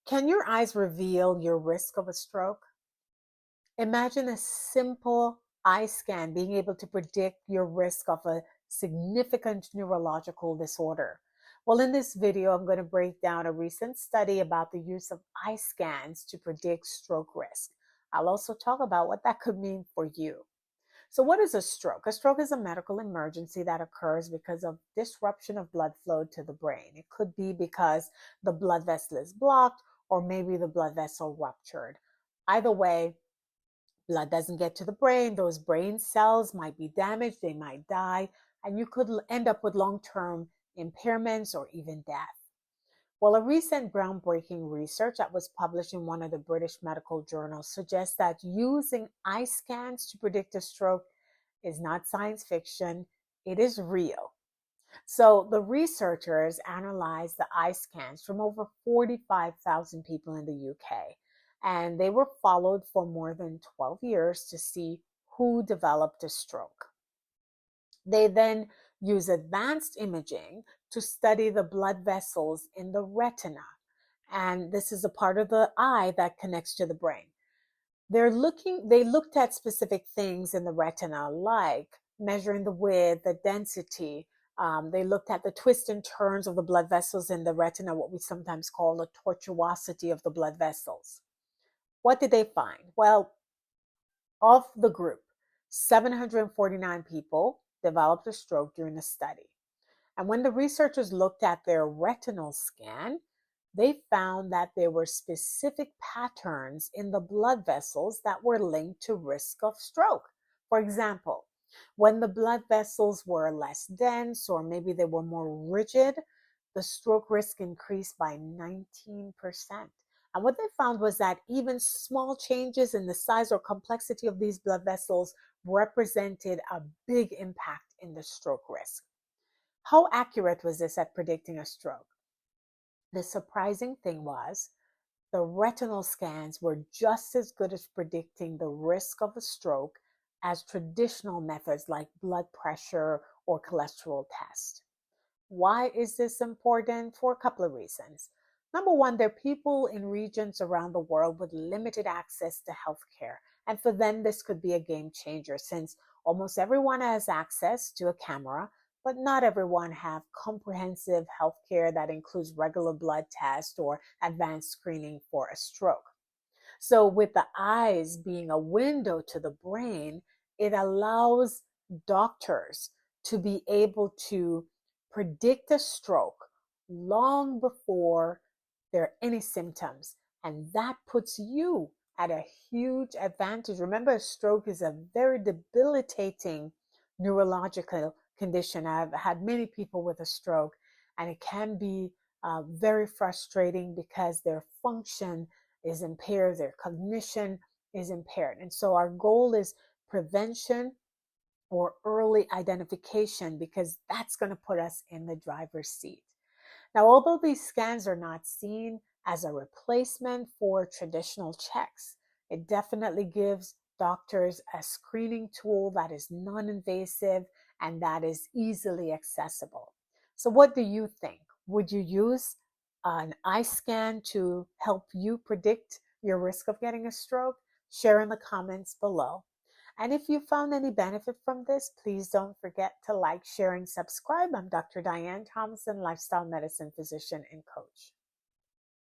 Can your eyes reveal your risk of a stroke? Imagine a simple eye scan being able to predict your risk of a significant neurological disorder. Well, in this video, I'm going to break down a recent study about the use of eye scans to predict stroke risk. I'll also talk about what that could mean for you. So, what is a stroke? A stroke is a medical emergency that occurs because of disruption of blood flow to the brain. It could be because the blood vessel is blocked or maybe the blood vessel ruptured. Either way, blood doesn't get to the brain. Those brain cells might be damaged, they might die, and you could end up with long term impairments or even death. Well, a recent groundbreaking research that was published in one of the British medical journals suggests that using eye scans to predict a stroke is not science fiction, it is real. So the researchers analyzed the eye scans from over 45,000 people in the UK, and they were followed for more than 12 years to see who developed a stroke. They then use advanced imaging to study the blood vessels in the retina. And this is a part of the eye that connects to the brain. They looked at specific things in the retina, like measuring the width, the density. They looked at the twists and turns of the blood vessels in the retina, what we sometimes call the tortuosity of the blood vessels. What did they find? Well, of the group, 749 people developed a stroke during the study. And when the researchers looked at their retinal scan, they found that there were specific patterns in the blood vessels that were linked to risk of stroke. For example, when the blood vessels were less dense or maybe they were more rigid, the stroke risk increased by 19%. And what they found was that even small changes in the size or complexity of these blood vessels represented a big impact in the stroke risk. How accurate was this at predicting a stroke? The surprising thing was the retinal scans were just as good as predicting the risk of a stroke as traditional methods like blood pressure or cholesterol tests. Why is this important? For a couple of reasons. Number one, there are people in regions around the world with limited access to healthcare. And for them, this could be a game changer since almost everyone has access to a camera, but not everyone have comprehensive healthcare that includes regular blood tests or advanced screening for a stroke. So with the eyes being a window to the brain, it allows doctors to be able to predict a stroke long before there are any symptoms. And that puts you at a huge advantage. Remember, a stroke is a very debilitating neurological condition. I've had many people with a stroke, and it can be very frustrating because their function is impaired, their cognition is impaired. And so our goal is prevention or early identification because that's going to put us in the driver's seat. Now, although these scans are not seen as a replacement for traditional checks, it definitely gives doctors a screening tool that is non-invasive and that is easily accessible. So what do you think? Would you use an eye scan to help you predict your risk of getting a stroke? Share in the comments below. And if you found any benefit from this, please don't forget to like, share, and subscribe. I'm Dr. Diane Thomason, lifestyle medicine physician and coach.